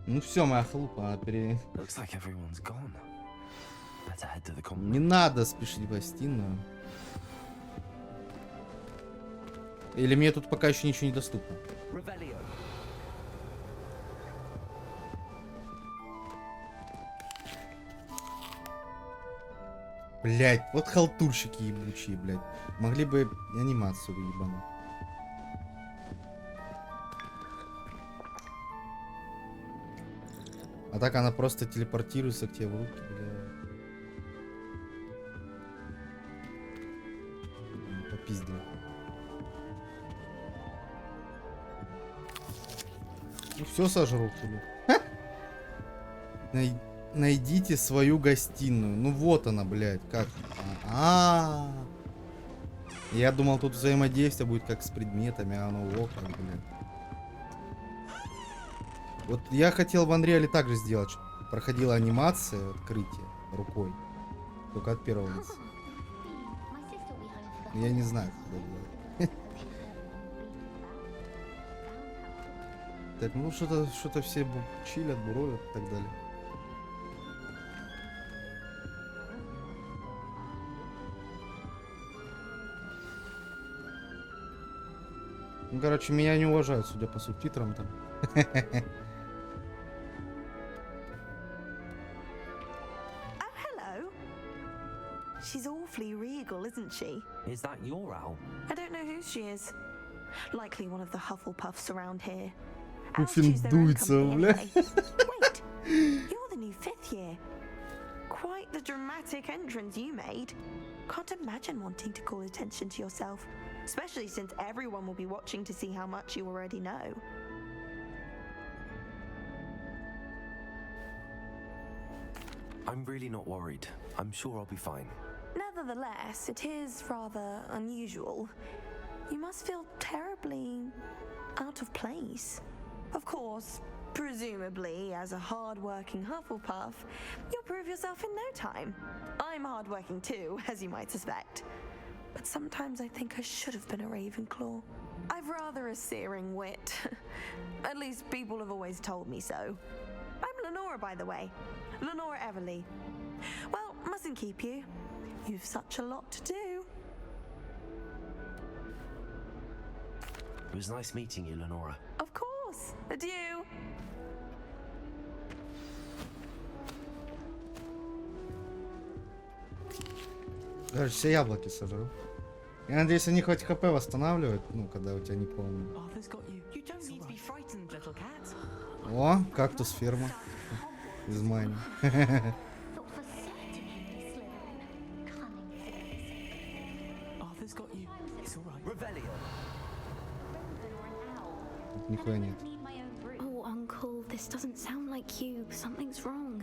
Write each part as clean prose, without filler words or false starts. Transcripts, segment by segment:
Ну все, моя халупа, Не надо спешить в гостиную. Или мне тут пока еще ничего не доступно? Блять, вот халтурщики ебучие, блять. Могли бы анимацию ебануть. А так она просто телепортируется к тебе в руки, бля. Попиздил. Ну все сожру, Найдите свою гостиную. Ну вот она, блядь, как. Я думал, тут взаимодействие будет как с предметами, а оно вот как, блядь. Вот я хотел в Unreal также сделать, чтобы проходила анимация открытия рукой. Только от первого лица. Я не знаю, куда делать. Так, ну что-то все чилят, буровят и так далее. Ну, короче, меня не уважают, судя по субтитрам там. She's awfully regal, isn't she? Is that your owl? I don't know who she is. Likely one of the Hufflepuffs around here. Дуется, бля. Wait, you're the new 5th year. Quite the dramatic entrance you made. Can't imagine wanting to call attention to yourself, especially since everyone will be watching to see how much you already know. I'm really not worried. I'm sure I'll be fine. Nevertheless, it is rather unusual. You must feel terribly out of place. Of course, presumably, as a hard-working Hufflepuff, you'll prove yourself in no time. I'm hard-working too, as you might suspect. But sometimes I think I should have been a Ravenclaw. I've rather a searing wit. At least people have always told me so. I'm Lenora, by the way. Lenora Everly. Well, mustn't keep you. You've such a lot to do. It was nice meeting you, Lenora. Of course. Adieu. Даже все яблоки сожру. Я надеюсь, они хоть ХП восстанавливают, ну, когда у тебя не полный. О, кактус ферма. Из майна. Нихуя нет. Oh, Uncle, this doesn't sound like you. Something's wrong.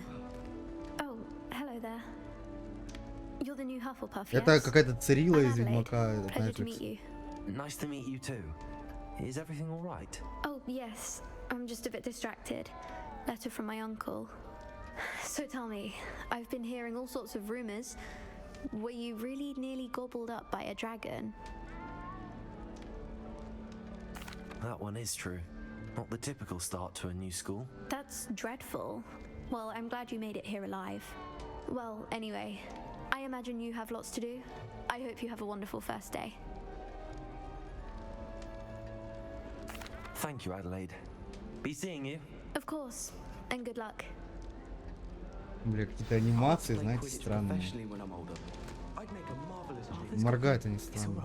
Oh, hello there. You're the new Hufflepuff, yes? Это какая-то Цирилла из Ведьмака. Pleasure to meet you. Nice to meet you too. Is everything all right? Oh, yes. I'm just a bit distracted. Letter from my uncle. So tell me, I've been hearing all sorts of rumors. Were you really nearly gobbled up by a dragon? That one is true. Not the typical start to a new school. That's dreadful. Well, I'm glad you made it here alive. Well, anyway, I imagine you have lots to do. I hope you have a wonderful first day. Thank you, Adelaide. Be seeing you. Of course, and good luck. Бля, какие-то анимации, знаете, странные. Моргают они странно.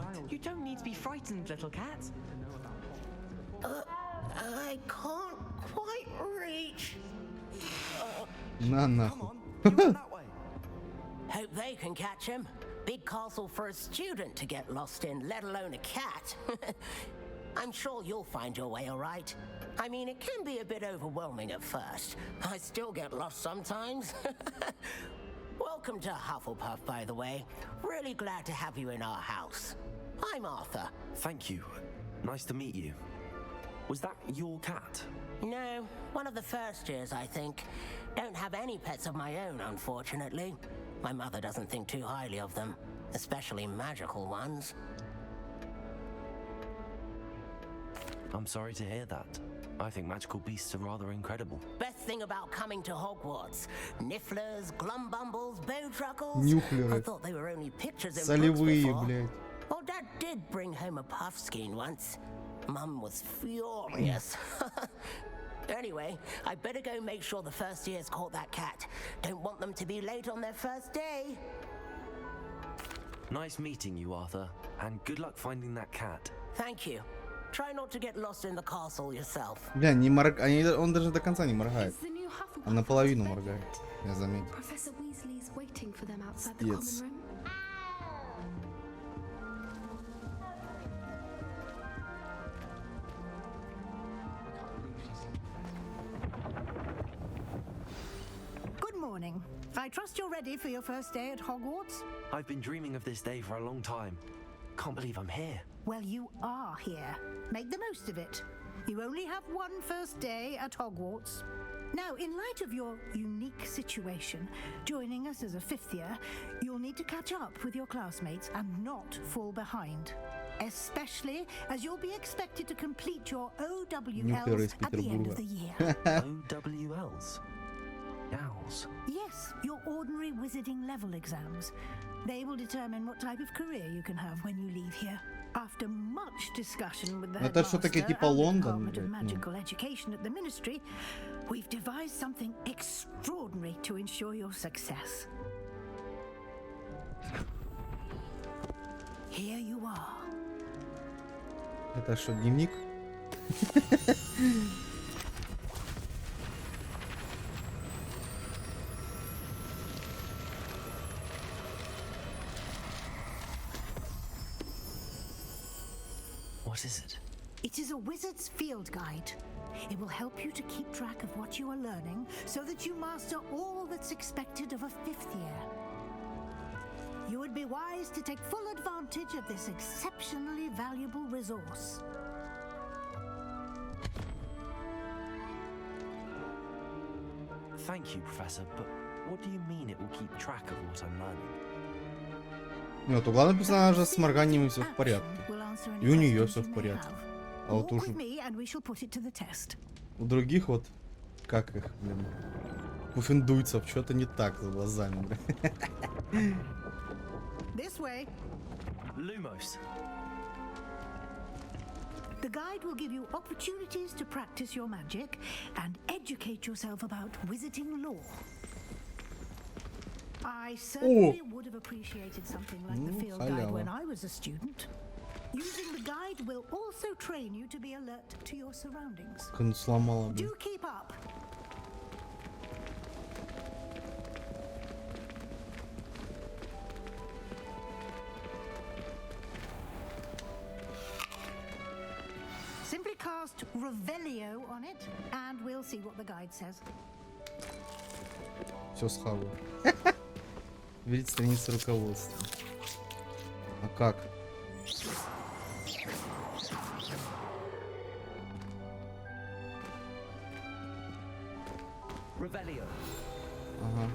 I can't quite reach. На нахуй. Hope they can catch him. Big castle for a student to get lost in, let alone a cat. I'm sure you'll find your way all right. I mean, it can be a bit overwhelming at first. I still get lost sometimes. Welcome to Hufflepuff, by the way. Really glad to have you in our house. I'm Arthur. Thank you. Nice to meet you. Was that your cat? No, one of the first years, I think. Don't have any pets of my own, unfortunately. My mother doesn't think too highly of them, especially magical ones. I'm sorry to hear that. I think magical beasts are rather incredible. Best thing about coming to Hogwarts. Nifflers, glumbumbles, bowtruckles. Нюхлеры. I thought they were only pictures in books Солевые, before. блядь. Well, Dad did bring home a puffskein once. Mum was furious. Anyway, I better go make sure the first years caught that cat. Don't want them to be late on their first day. Nice meeting you, Arthur, and good luck finding that cat. Thank you. Try not to get lost in the castle yourself. Бля, не он даже до конца не моргает. А наполовину моргает. Я заметил. Professor Weasley's waiting for them outside the Пиздец. common room. Good morning. I trust you're ready for your first day at Hogwarts? I've been dreaming of this day for a long time. Can't believe I'm here. Well, you are here. Make the most of it. You only have one first day at Hogwarts. Now, in light of your unique situation, joining us as a fifth year, you'll need to catch up with your classmates and not fall behind. Especially as you'll be expected to complete your OWLs at the end of the year. OWLs? Owls? Yes, your ordinary wizarding level exams. They will determine what type of career you can have when you leave here. After much discussion with the Это что-таки headmaster типа and the Лондон, Department of блядь, ну. Magical Education at the Ministry, we've devised something extraordinary to ensure your success. Here you are. Это что, дневник? What is it? It is a wizard's field guide. It will help you to keep track of what you are learning so that you master all that's expected of a fifth year. You would be wise to take full advantage of this exceptionally valuable resource. Thank you, Professor, but what do you mean it will keep track of what I'm learning? Нет, у главного персонажа с морганием все в порядке. И у нее все в порядке. А вот уж у других вот, как их, блин, пуффиндуйцев, что-то не так с глазами, блин. Lumos. The guide will give you opportunities to practice your magic and educate yourself about wizarding lore. I certainly would have appreciated something like the field guide when I was a student. Using the guide will also train you to be alert to your surroundings. Сломала, блин. Do keep up. Simply cast Revelio on it, and we'll see what the guide says. Все схаваю. Видеть страницу руководства. А как? Revelio. Ага.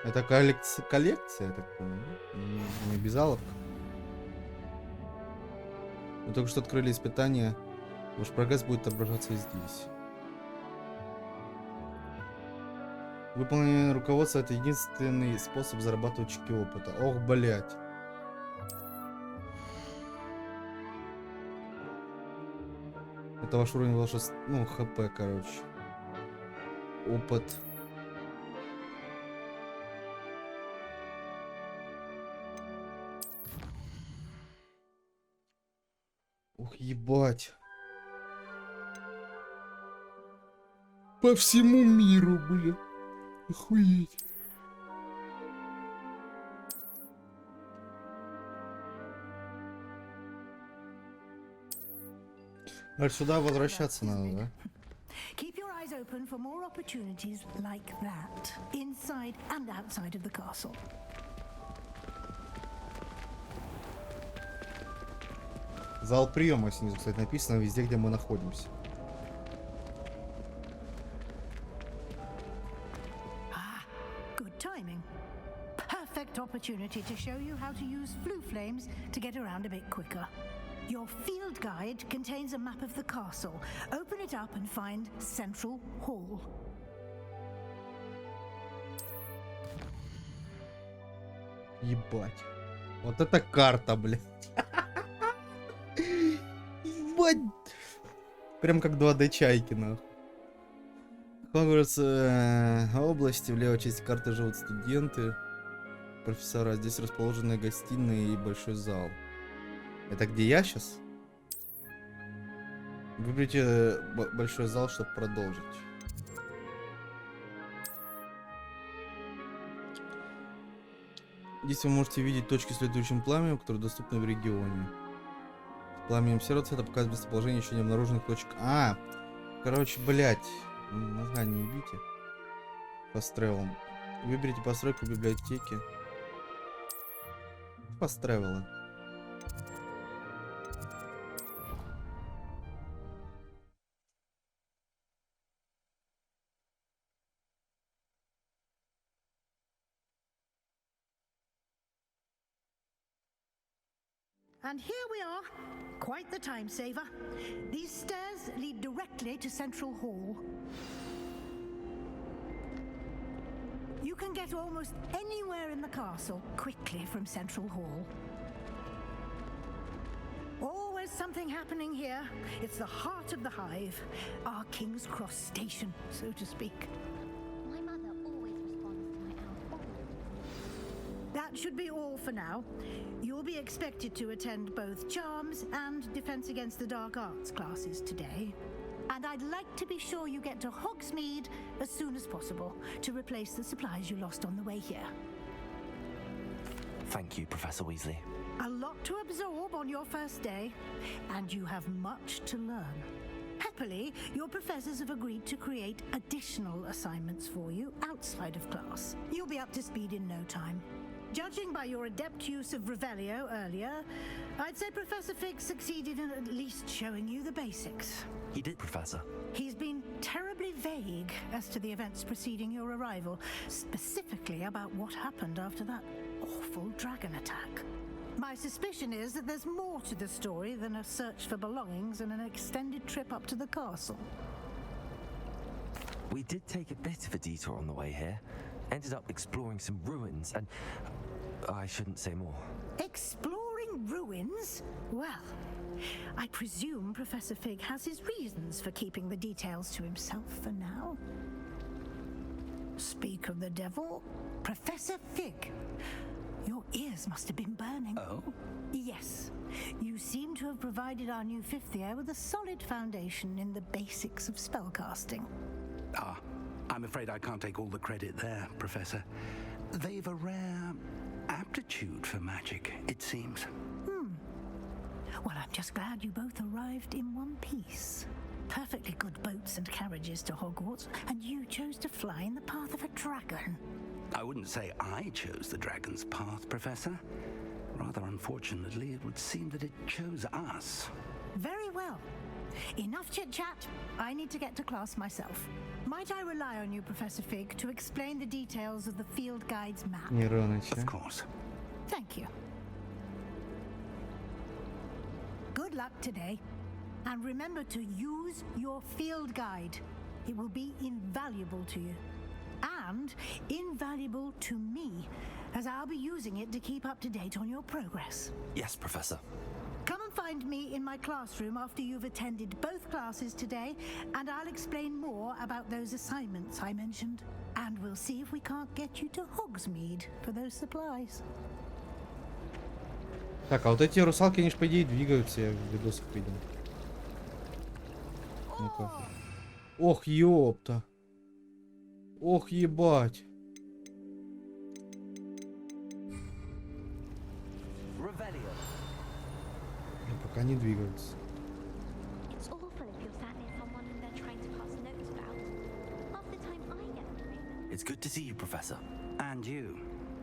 Это коллекция, я так понял, не обязаловка. Мы только что открыли испытание. Ваш прогресс будет отображаться и здесь. Выполнение руководства — это единственный способ зарабатывать очки опыта. Ох, блять. Это ваш уровень волшебства. Ну, ХП, короче. Опыт. Ух, ебать. По всему миру, блин. Охуеть. А сюда возвращаться надо, да? Keep your eyes open for more opportunities like that, inside and outside of the castle. Зал приема снизу, кстати, написано везде, где мы находимся. Good timing. Perfect perfect opportunity to show you how to use flue flames to get around a bit quicker. Your field guide contains a map of the castle. Open it up and find Central Hall. Ебать. Вот это карта, блядь. Ебать. Прям как 2D чайки, нахуй. Хогвартс области, в левой части карты живут студенты, профессора. Здесь расположены гостиные и большой зал. Это где я сейчас? Выберите большой зал, чтобы продолжить. Здесь вы можете видеть точки с летающим пламенем, которые доступны в регионе. С пламенем серого цвета показывает местоположение еще не обнаруженных точек. Короче, блять. Мозга не ебите. Fast travel. Выберите постройку в библиотеке. Fast travel. And here we are. Quite the time saver. These stairs lead directly to Central Hall. You can get almost anywhere in the castle quickly from Central Hall. Always something happening here. It's the heart of the hive, our King's Cross station, so to speak. My mother always responds to my owl. That should be all for now. You'll be expected to attend both Charms and Defense Against the Dark Arts classes today. And I'd like to be sure you get to Hogsmeade as soon as possible to replace the supplies you lost on the way here. Thank you, Professor Weasley. A lot to absorb on your first day, and you have much to learn. Happily, your professors have agreed to create additional assignments for you outside of class. You'll be up to speed in no time. Judging by your adept use of Revelio earlier, I'd say Professor Fig succeeded in at least showing you the basics. He did, Professor. He's been terribly vague as to the events preceding your arrival, specifically about what happened after that awful dragon attack. My suspicion is that there's more to the story than a search for belongings and an extended trip up to the castle. We did take a bit of a detour on the way here. Ended up exploring some ruins and... I shouldn't say more. Exploring ruins? Well, I presume Professor Fig has his reasons for keeping the details to himself for now. Speak of the devil, Professor Fig. Your ears must have been burning. Oh? Yes. You seem to have provided our new fifth year with a solid foundation in the basics of spellcasting. I'm afraid I can't take all the credit there, Professor. They've a rare aptitude for magic, it seems. Well, I'm just glad you both arrived in one piece. Perfectly good boats and carriages to Hogwarts, and you chose to fly in the path of a dragon. I wouldn't say I chose the dragon's path, Professor. Rather unfortunately, it would seem that it chose us. Very well. Enough chit-chat. I need to get to class myself. Might I rely on you, Professor Fig, to explain the details of the field guide's map? Of course. Thank you. Good luck today. And remember to use your field guide. It will be invaluable to you. And invaluable to me, as I'll be using it to keep up to date on your progress. Yes, Professor. Come and find me in my classroom after you've attended both classes today, and I'll explain more about those assignments I mentioned. And we'll see if we can't get you to Hogsmeade for those supplies. Так, а вот эти русалки, они ж по идее двигаются, я в видосах видел. Ну-ка. Ох, ёпта. Ох, ебать. Пока не двигаются. It's awful if you're sat near someone and they're trying to pass notes about. Half the time I get them written. It's good to see you, Professor. And you.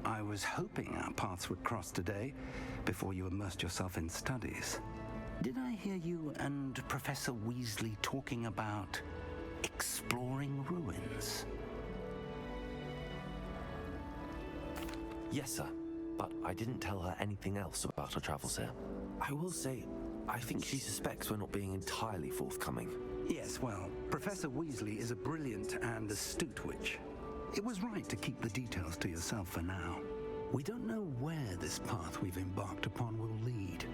I was hoping our paths would cross today, before you immersed yourself in studies. Did I hear you and Professor Weasley talking about exploring ruins? Yes, sir. but I didn't tell her anything else about our travels here. I will say, I think she suspects we're not being entirely forthcoming. Yes, well, Professor Weasley is a brilliant and astute witch. It was right to keep the details to yourself for now. We don't know where this path we've embarked upon will lead.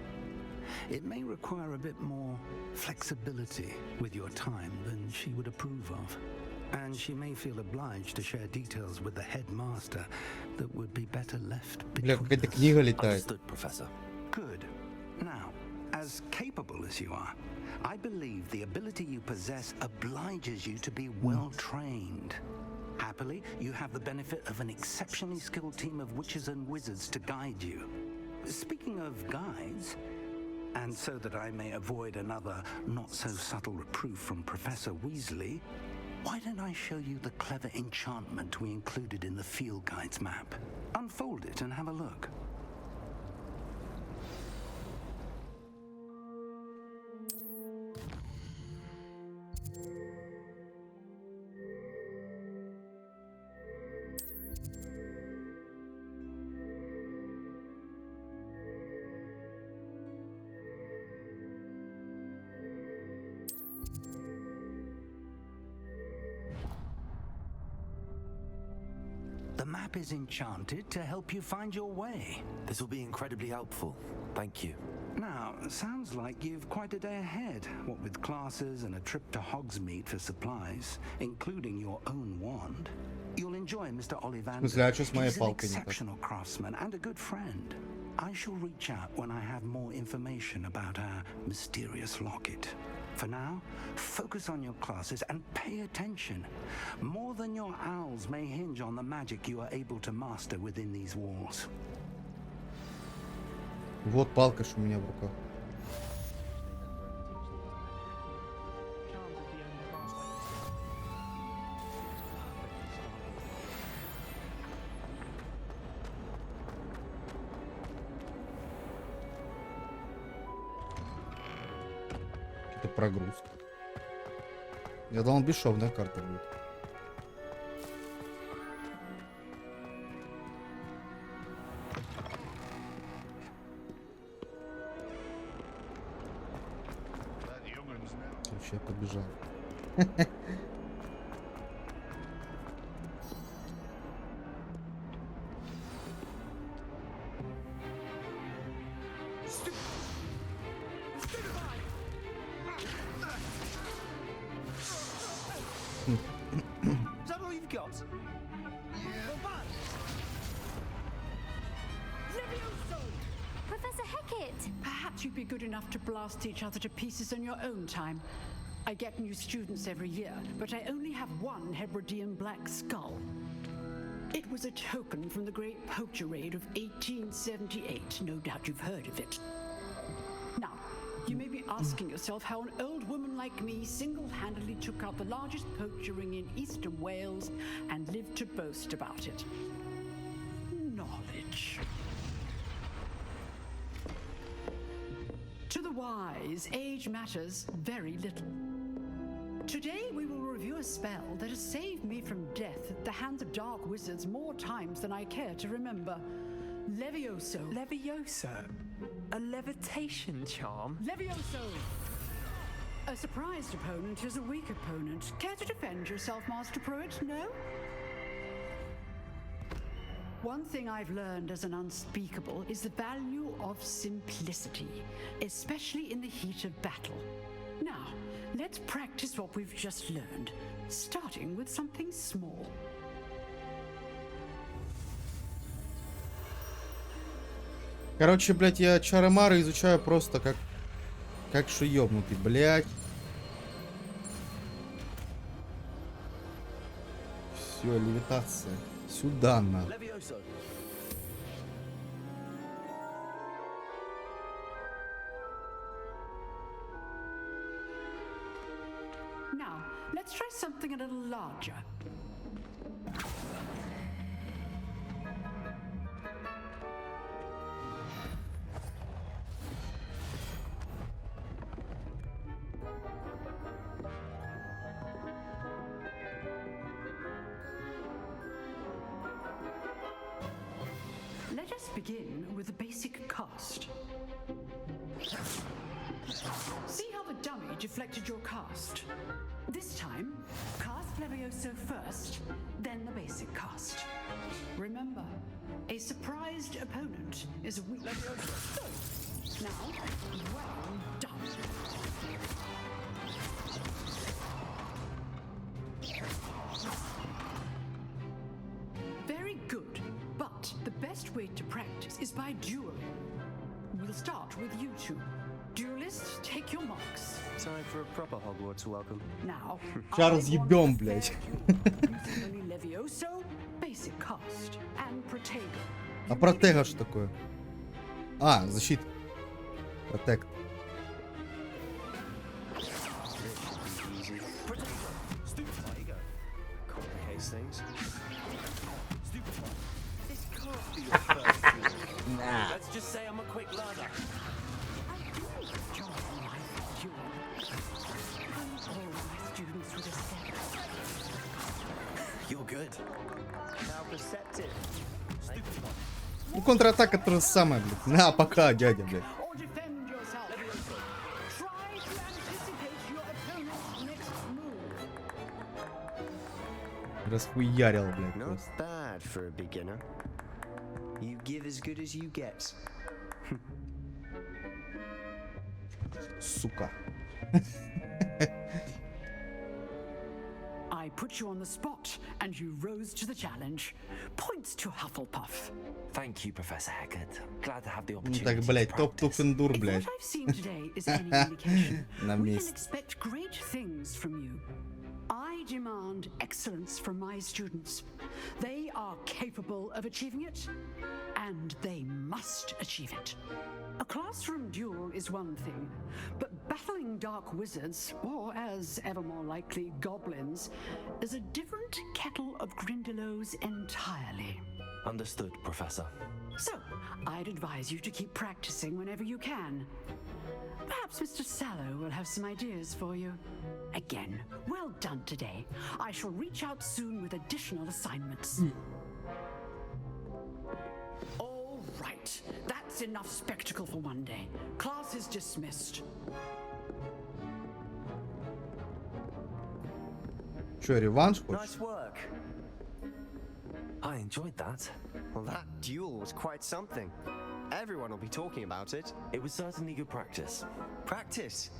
It may require a bit more flexibility with your time than she would approve of. And she may feel obliged to share details with the headmaster that would be better left Бля, between какая-то us. книга летает. Understood, Professor. Good. Now, as capable as you are, I believe the ability you possess obliges you to be well trained. Happily, you have the benefit of an exceptionally skilled team of witches and wizards to guide you. Speaking of guides, and so that I may avoid another not-so-subtle reproof from Professor Weasley, why don't I show you the clever enchantment we included in the field guides map? Unfold it and have a look. The map is enchanted to help you find your way. This will be incredibly helpful. Thank you. Now, sounds like you've quite a day ahead, what with classes and a trip to Hogsmeade for supplies, including your own wand. You'll enjoy Mr. Ollivander. смысле, а чё с моей He's an палкой не так? exceptional craftsman and a good friend. I shall reach out when I have more information about our mysterious locket. For now, focus on your classes and pay attention. More than your owls may hinge on the magic you are able to master within these walls. Вот палка, что у меня в руках. Это прогрузка. Я думал, бесшовная карта будет. Вообще я побежал. Is that all you've got? Professor Hecat! Perhaps you'd be good enough to blast each other to pieces on your own time. I get new students every year, but I only have one Hebridean black skull. It was a token from the Great Poacher Raid of 1878. No doubt you've heard of it. Now, you may be asking yourself how an old woman like me single-handedly took out the largest poacher ring in eastern Wales and lived to boast about it. Knowledge. To the wise, age matters very little. Today we will review a spell that has saved me from death at the hands of dark wizards more times than I care to remember. Levioso. Levioso? A levitation charm? Levioso! A surprised opponent is a weak opponent. Care to defend yourself, Master Pruitt? No? One thing I've learned as an unspeakable is the value of simplicity, especially in the heat of battle. Now, let's practice what we've just learned, starting with something small. Короче, блядь, я чары-мары изучаю просто как что ёбнутый, блядь. Все, левитация. Сюда на. Now, let's try something a little larger. Let Let's begin with the basic cast. See how the dummy deflected your cast? This time, cast Levioso first, then the basic cast. Remember, a surprised opponent is a weak Levioso. Now, well done. Very good, but the best way to practice is by dueling. We'll start with you two. Duelists, take your marks. Time for a proper Hogwarts welcome. Now, Сейчас разъебем, блядь. Using only Levioso, basic cast, and Protego. А протега что такое? А, защита. Протект. Let's just say I'm a quick learner. You're good. How perceptive. Ну, контратака то же самое, блядь. На, пока, дядя, блядь. Or defend yourself. Try to anticipate your opponent's next move. Расхуярил, блядь, Not просто. bad for a beginner. You give as good as you get. Сука. I put you on the spot, and you rose to the challenge. Points to Hufflepuff. Thank you, Professor Heckert. Glad to have the Ну opportunity так, блядь, to топ practice. туфендур, If блядь. what I've seen today is any indication, На we can месте. expect great things from you. I demand excellence from my students. They are capable of achieving it, and they must achieve it. A classroom duel is one thing, but battling dark wizards, or as ever more likely, goblins, is a different kettle of Grindylows entirely. Understood, Professor. So, I'd advise you to keep practicing whenever you can. Perhaps Mr. Sallow will have some ideas for you. Again, well done today. I shall reach out soon with additional assignments. All right, that's enough spectacle for one day. Class is dismissed. Че, реванш хочешь? Nice work. I enjoyed that. Well, that duel was quite something. Everyone will be talking about it. It was certainly good practice. Practice.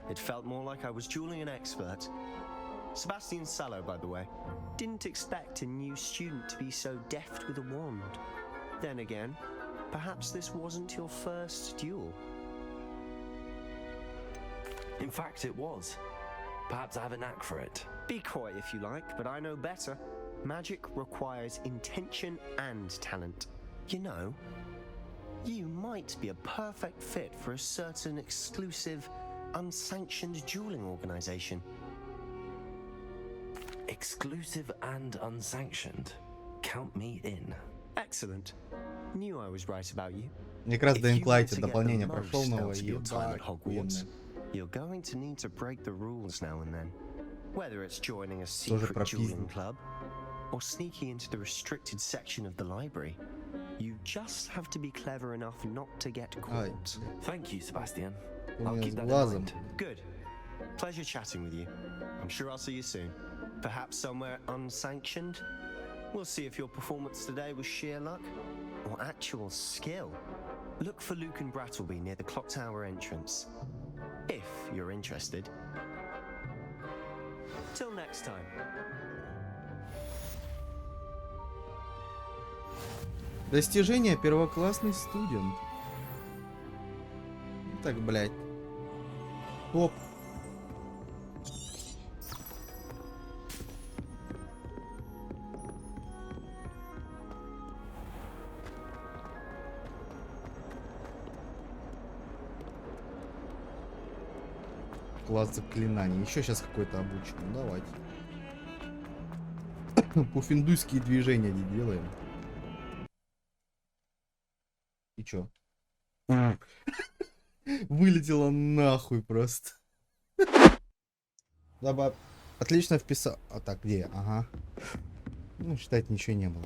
It felt more like I was dueling an expert. Sebastian Sallow, by the way. Didn't expect a new student to be so deft with a wand. Then again, perhaps this wasn't your first duel. In fact, it was. Perhaps I have a knack for it. Be coy if you like, but I know better. Magic requires intention and talent. You know, you might be a perfect fit for a certain exclusive, unsanctioned dueling organization. Exclusive and unsanctioned. Count me in. Excellent. Knew I was right about you. Мне как раз If до you want Инклайте to get дополнение the прошел most новое, out of your time ебать, at Hogwarts, охуенно. you're going to need to break the rules now and then. Whether it's joining a Тоже secret dueling пропиздил. club or sneaking into the restricted section of the library, you just have to be clever enough not to get Ай, caught. Thank you, Sebastian. у I'll меня keep с that in глазом. mind. Good. Pleasure chatting with you. I'm sure I'll see you soon. Perhaps somewhere unsanctioned? We'll see if your performance today was sheer luck or actual skill. Look for Luke and Brattleby near the clock tower entrance. If you're interested. Till next time. Достижение первоклассный студент. Так, блядь. Топ. Класс заклинаний. Еще сейчас какой-то обучен. Ну, давайте. Пуфиндуйские движения не делаем. И чё? Вылетело нахуй просто. Добавь. Отлично вписал. А так, где? Ага. Ну, считать, ничего не было.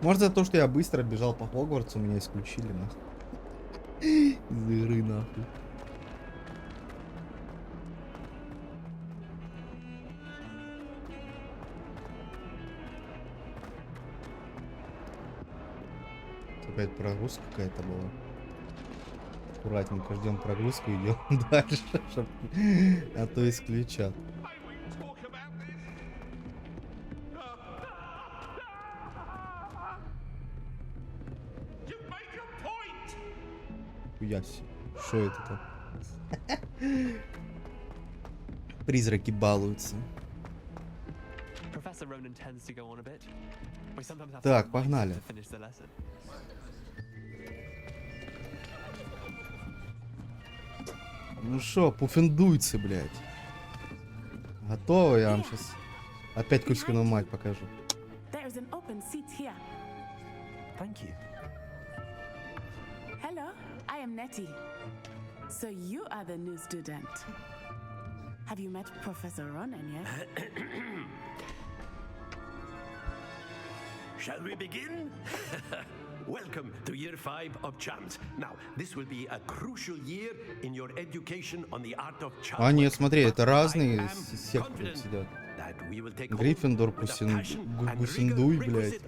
Может, за то, что я быстро бежал по Хогвартсу, меня исключили, нахуй. Из игры, нахуй. Опять прогрузка какая-то была. Аккуратненько ждем прогрузку, идем дальше, а то исключат. Хуяси. Что это там? Призраки балуются. Так, погнали. Ну шо, пуфендуйцы, блядь. Готово, я вам сейчас опять Кузькину мать покажу. Thank you. Hello, I am Nettie. So you are the new student. Have you met Professor Ronan yet? Shall we begin? Welcome to year 5 of charms. Now, this will be a crucial year in your education on the art of charm. А нет, смотри, это разные секторы сидят. Гриффиндор, Гусиндуй, блядь.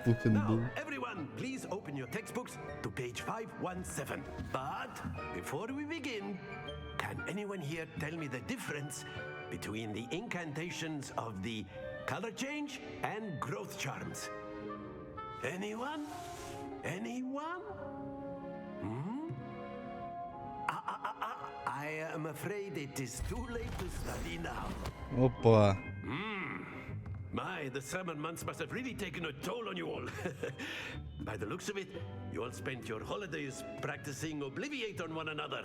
Пуфендуй. Everyone, please open your textbooks to page 517. But before we begin, can anyone here tell me the difference between the incantations of the color change and growth charms? Anyone? Anyone? Hmm? I am afraid it is too late to study now. Опа. My, the summer months must have really taken a toll on you all. By the looks of it, you all spent your holidays practicing Obliviate on one another.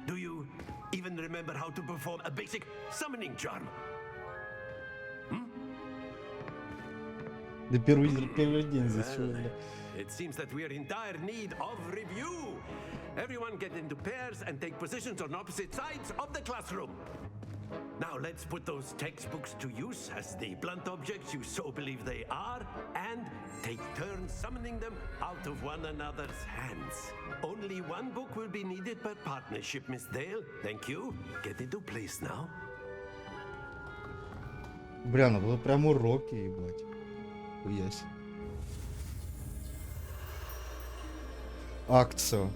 Do you even remember how to perform a basic summoning charm? Да первый день здесь. It seems that we are in dire need of review. Everyone get into pairs and take positions on opposite sides of the classroom. Now let's put those textbooks to use as the blunt objects you so believe they are, and take turns summoning them out of one another's hands. Only one book will be needed per partnership, Miss Dale. Thank you. Get into place now. Бля, ну было прям уроки, ебать. Хуясь. Акцию.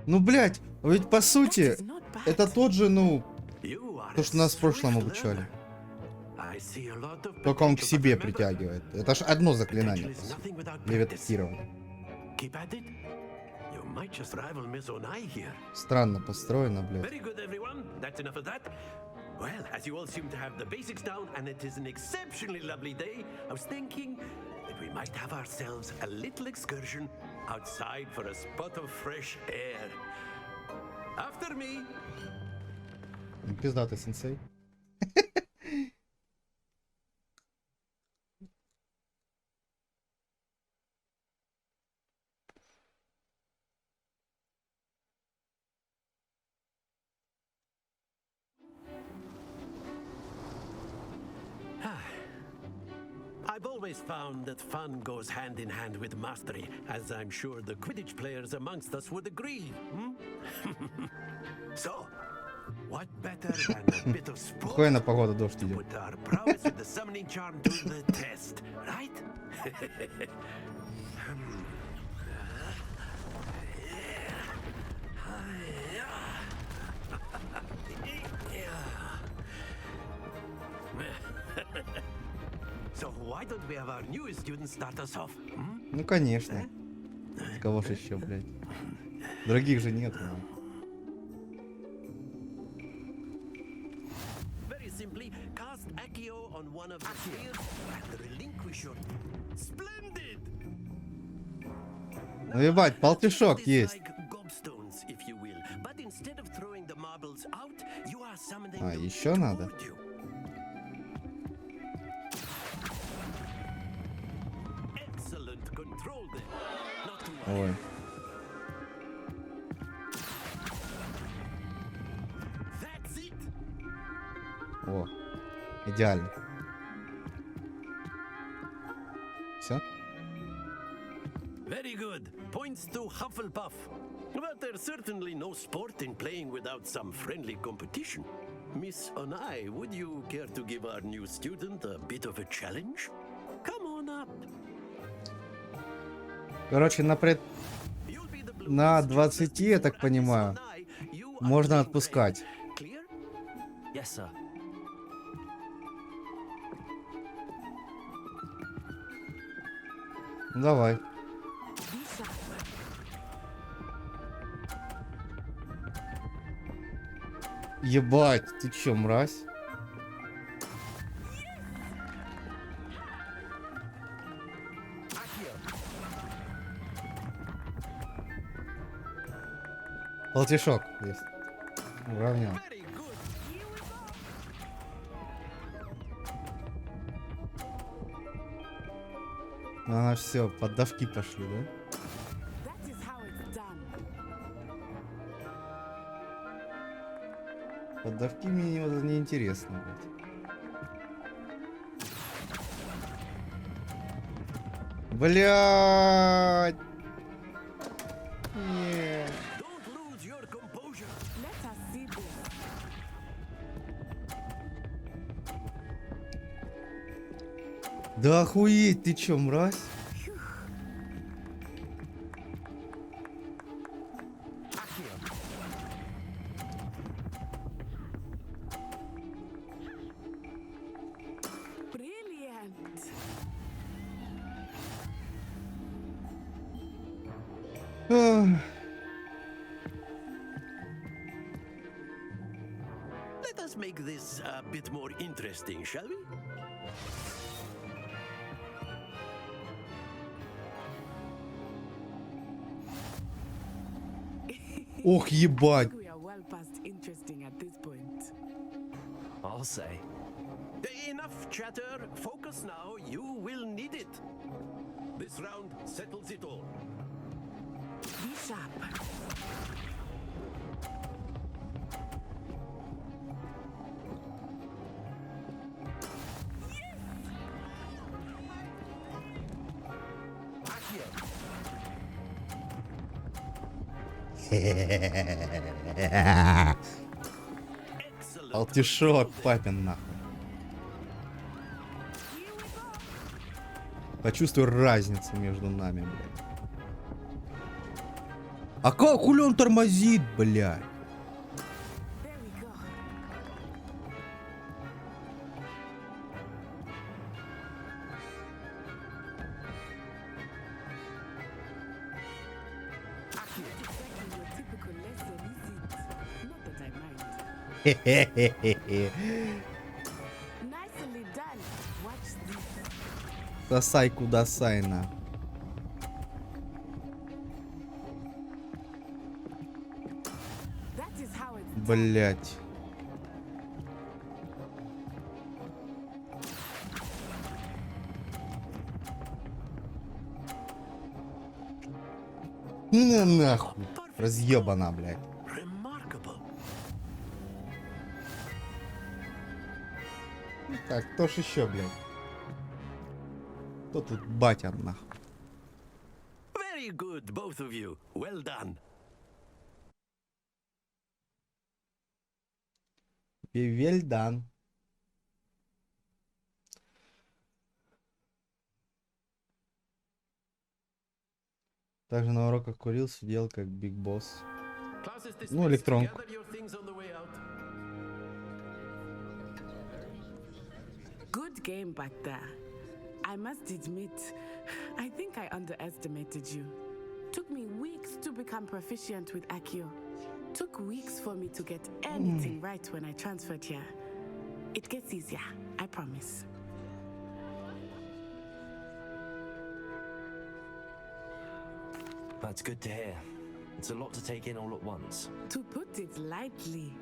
Ну, блядь, ведь по сути, это тот же, ну, то, что нас в прошлом обучали. Только он к себе притягивает. Это ж одно заклинание. Левитирование. Странно построено, блядь. Well, as you all seem to have the basics down and it is an exceptionally lovely day, I was thinking that we might have ourselves a little excursion outside for a spot of fresh air. After me. Пиздатый сенсей. I've always found that fun goes hand in hand with mastery, as I'm sure the Quidditch players amongst us would agree. So, what better than a bit of sport to put our prowess with the summoning charm to the test, right? So why don't we have our newest student start us off? Ну конечно. Кого же еще, блядь? Других же нет. Very simply, cast Accio on one of the shields and relinquish your... Splendid! Ну ебать, полтишок есть. А, еще надо? Ой. О, идеально. Все? Very good. Points to Hufflepuff. But there's certainly no sport in playing without some friendly competition. Miss Onai, would you care to give our new student a bit of a challenge? Come on up. Короче, на 20, я так понимаю, можно отпускать. Yes, sir. Давай. Ебать, ты чё, мразь? Полтишок есть. Уравнял. А, все, поддавки пошли, да? Поддавки мне не интересно, блядь. Нет. Да охуеть, ты чё, мразь? Let us make this a bit more interesting, shall we? Ох, ебать. I'll say. Enough chatter. Focus now. You will need it. This round settles it all. Be sharp. Алтишок, папин нахуй. Почувствуй разницу между нами, блядь. А как хули он тормозит, блядь? Сосай куда сайна. Блять. На нахуй. Разъебана, блядь. Так, кто ж еще, блядь? Кто тут батя, нахуй? Very good, both of you. Well done. Well done. Также на уроках курил, сидел как Биг Босс. Ну, электронку. Good game back there. I must admit, I think I underestimated you. Took me weeks to become proficient with Accio. Took weeks for me to get anything right when I transferred here. It gets easier, I promise. That's good to hear. It's a lot to take in all at once. To put it lightly,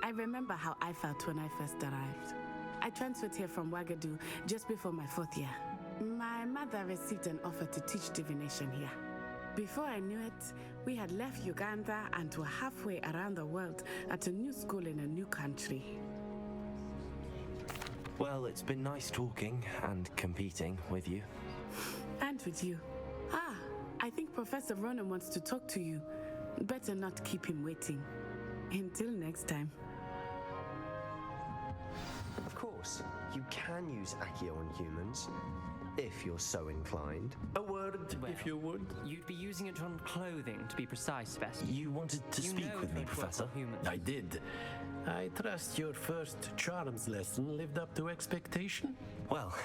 I remember how I felt when I first arrived. I transferred here from Ouagadougou just before my 4th year. My mother received an offer to teach divination here. Before I knew it, we had left Uganda and were halfway around the world at a new school in a new country. Well, it's been nice talking and competing with you. And with you. Ah, I think Professor Ronan wants to talk to you. Better not keep him waiting. Until next time. Of course, you can use Accio on humans, if you're so inclined. A word, if you would. You'd be using it on clothing, to be precise, Sebastian. You wanted to speak with me, Professor? I did. I trust your first charms lesson lived up to expectation? Well,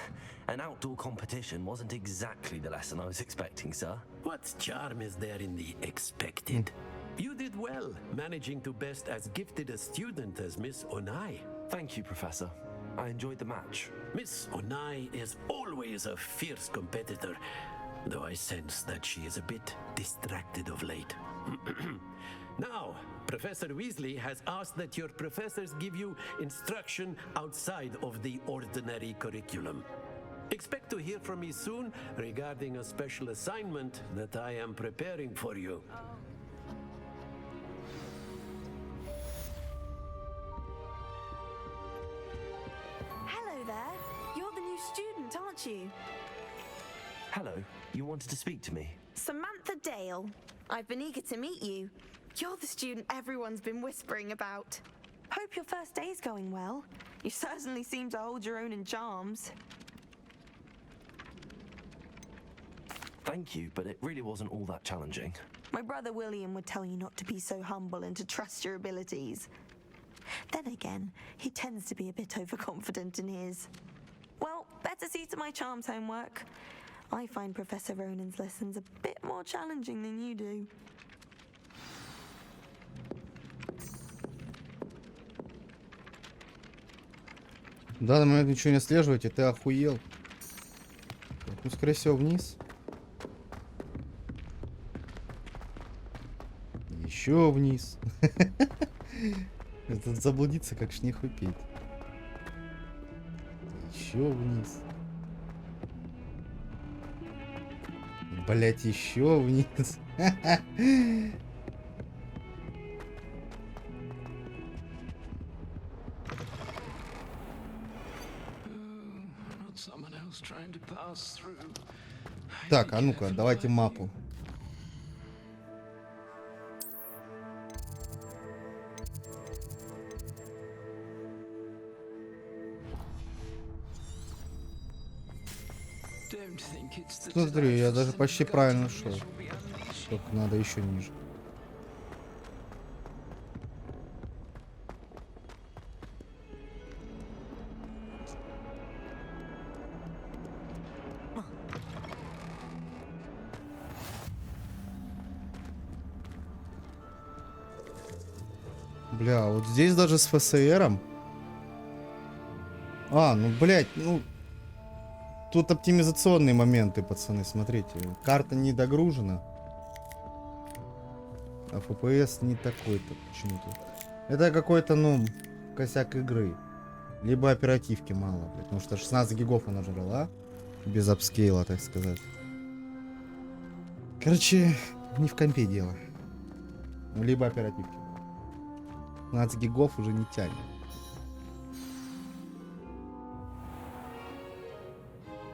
an outdoor competition wasn't exactly the lesson I was expecting, sir. What charm is there in the expected? You did well, managing to best as gifted a student as Miss Onai. Thank you, Professor. I enjoyed the match. Miss Onai is always a fierce competitor, though I sense that she is a bit distracted of late. Now, Professor Weasley has asked that your professors give you instruction outside of the ordinary curriculum. Expect to hear from me soon regarding a special assignment that I am preparing for you. Hello there. You're the new student, aren't you? Hello, you wanted to speak to me? Samantha Dale. I've been eager to meet you. You're the student everyone's been whispering about. Hope your first day's going well. You certainly seem to hold your own in charms. Thank you, but it really wasn't all that challenging. My brother William would tell you not to be so humble and to trust your abilities. Then again, he tends to be a bit overconfident in his. Well, better see to my charms homework. I find Professor Ronan's lessons a bit more challenging than you do. В данный момент ничего не отслеживаете, ты охуел. Ну, скорее всего, вниз. Еще вниз. Этот заблудиться как шнех выпить. Еще вниз. Блять, еще вниз. Так, а ну-ка, давайте мапу. Смотри, я даже почти правильно шел. Только надо еще ниже. Бля, вот здесь даже с ФСРом. А, ну, блядь, ну... Тут оптимизационные моменты, пацаны, смотрите. Карта не догружена. А FPS не такой-то почему-то. Это какой-то, ну, косяк игры. Либо оперативки мало, блядь. Потому что 16 гигов она жрала. Без апскейла, так сказать. Короче, не в компе дело. Либо оперативки. 15 гигов уже не тянет.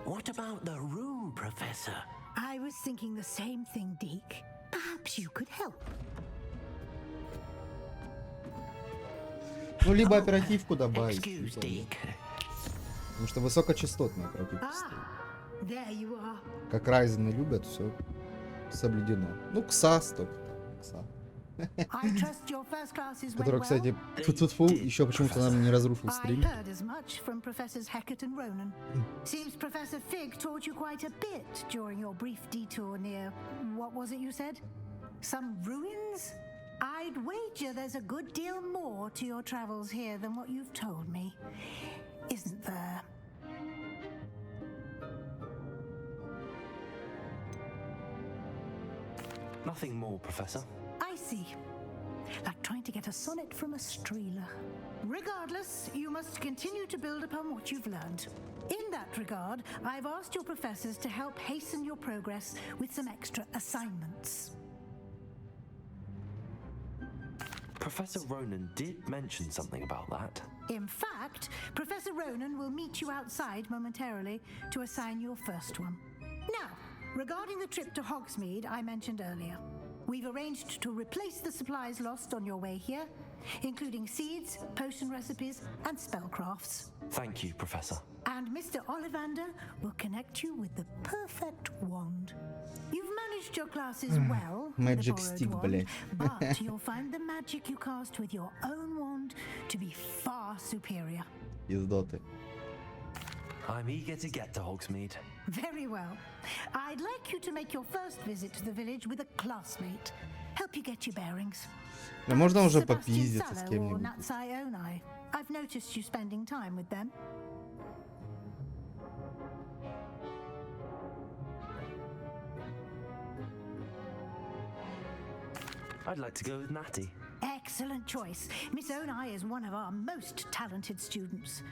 What about the room, Professor? I was thinking the same thing, Deke. Perhaps you could help. Ну, либо оперативку добавить. Excuse, Deke. Потому что высокочастотная оперативка стоит. There you are. Как Ryzen любят, все соблюдено. Ну, КСА, стоп. КСА. I trust your first classes went Который, well. кстати, фу-фу-фу, еще почему-то нам не разрушил I стрим. heard as much from Professors Hackett and Ronan. Seems Professor Fig taught you quite a bit during your brief detour near, what was it you said? Some ruins? I'd wager there's a good deal more to your travels here than what you've told me. Isn't there? Nothing more, Professor. I see. like trying to get a sonnet from a streeler. Regardless, you must continue to build upon what you've learned. In that regard, I've asked your professors to help hasten your progress with some extra assignments. Professor Ronan did mention something about that. In fact, Professor Ronan will meet you outside momentarily to assign your first one. Now, regarding the trip to Hogsmeade I mentioned earlier, we've arranged to replace the supplies lost on your way here, including seeds, potion recipes, and spellcrafts. Thank you, Professor. And Mr. Ollivander will connect you with the perfect wand. You've managed your classes well with a Magic borrowed stick, wand, блядь. but you'll find the magic you cast with your own wand to be far superior. Пиздоты. I'm eager to get to Hogsmeade. Very well. I'd like you to make your first visit to the village with a classmate. Help you get your bearings. Да можно уже Sebastian попиздиться с Sallow or кем-нибудь. Natsai Onai. I've noticed you spending time with them. I'd like to go with Natty. Excellent choice. Miss Onai is one of our most talented students.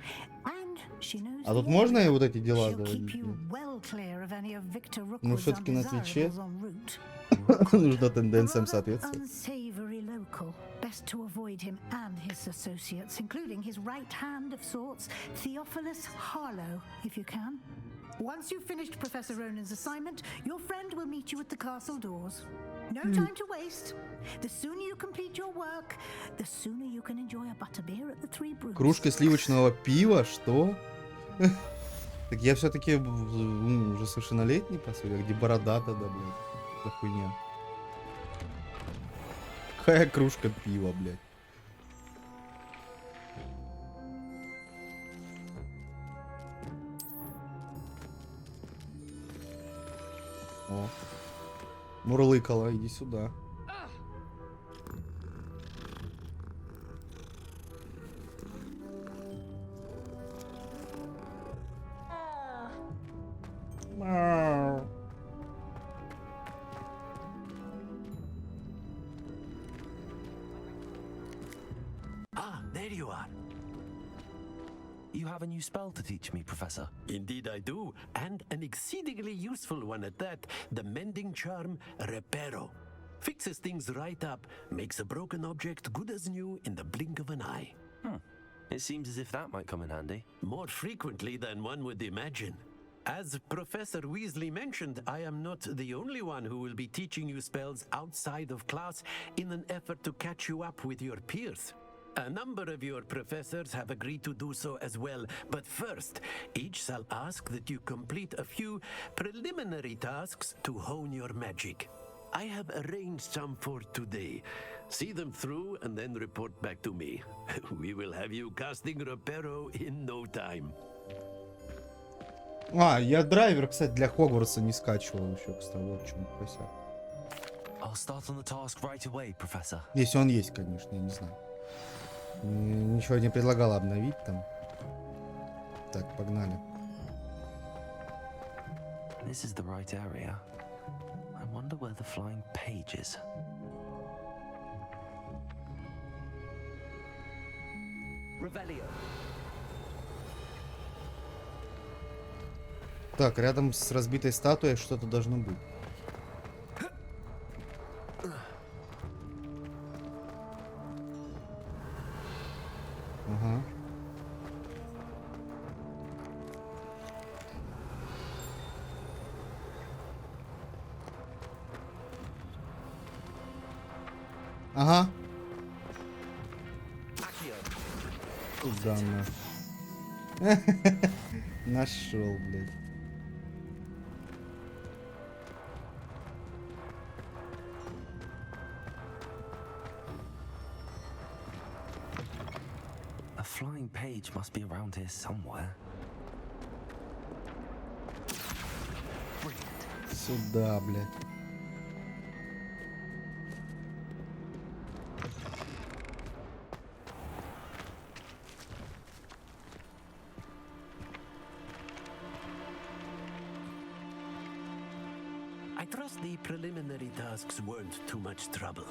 And she knows А тут the можно area. и вот эти дела She'll keep доводить? you well clear of any of Victor Ну, Rookwood's всё-таки на Твиче undesirables en route. нужно A тенденциям rather соответствовать. unsavory local. Best to avoid him and his associates, including his right hand of sorts, Theophilus Harlow, if you can. Once you've finished Professor Ronan's assignment, your friend will meet you at the castle doors. No time to waste. The sooner you complete your work, the sooner you can enjoy a butterbeer at the Three Brews. Кружка сливочного пива? Что? Так я все-таки уже совершеннолетний, по сути. А где борода тогда, блядь? За хуйня. Какая кружка пива, блядь? О. Мурлыкала, иди сюда. Мяу. Ah, there you are. You have a new spell to teach me, Professor. Indeed I do, and an exceedingly useful one at that. The mending charm, Reparo. Fixes things right up, makes a broken object good as new in the blink of an eye. It seems as if that might come in handy. More frequently than one would imagine. As Professor Weasley mentioned, I am not the only one who will be teaching you spells outside of class in an effort to catch you up with your peers. A number of your professors have agreed to do so as well, but first, each shall ask that you complete a few preliminary tasks to hone your magic. I have arranged some for today. See them through and then report back to me. We will have you casting Reparo in no time. А, я драйвер, кстати, для Хогвартса не скачивал еще, кстати, вот в чем просят. I'll start on the task right away, Professor. Если он есть, конечно, я не знаю. Ничего не предлагала обновить там. Так, погнали. This is the right area. I wonder where the flying page is. Revelio. Так, рядом с разбитой статуей что-то должно быть. Ага. Ага. Куда на? Нашел, блядь. A flying page must be around here somewhere. Сюда, блядь. I trust the preliminary tasks weren't too much trouble.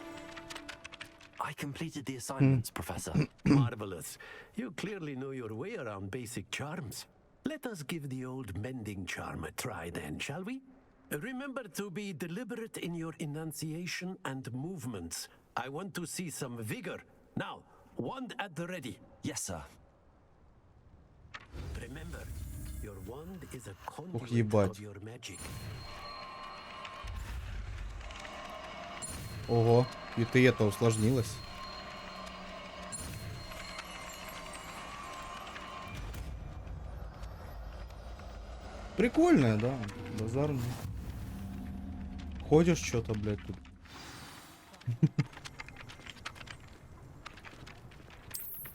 I completed the assignments, Professor. Marvelous. You clearly know your way around basic charms. Let us give the old mending charm a try then, shall we? Remember to be deliberate in your enunciation and movements. I want to see some vigor. Now, wand at the ready. Yes, sir. Remember, your wand is a Ух, conduit ебать. of your magic. Ого, и ты это усложнилось. Прикольная, да, базарная. Ходишь что-то, блядь, тут.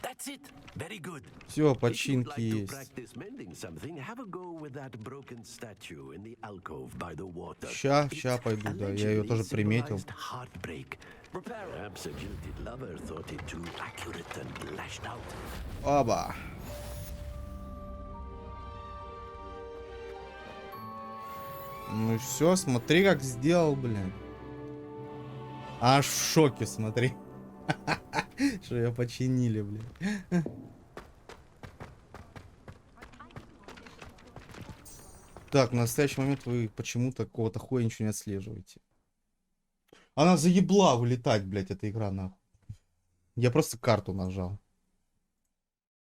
That's it. Very good. Все, If you'd починки like to есть. practice mending something, have a go with that broken statue in the alcove by the water. Ща пойду, да, я ее тоже приметил. Heartbreak. Perhaps a jilted lover thought it too accurate and lashed out. Оба. Ну все, смотри, как сделал, блин. Аж в шоке, смотри. Что ее починили, блин. Так, в настоящий момент вы почему-то какого-то хуя ничего не отслеживаете. Она заебла вылетать, блядь, эта игра, нахуй. Я просто карту нажал.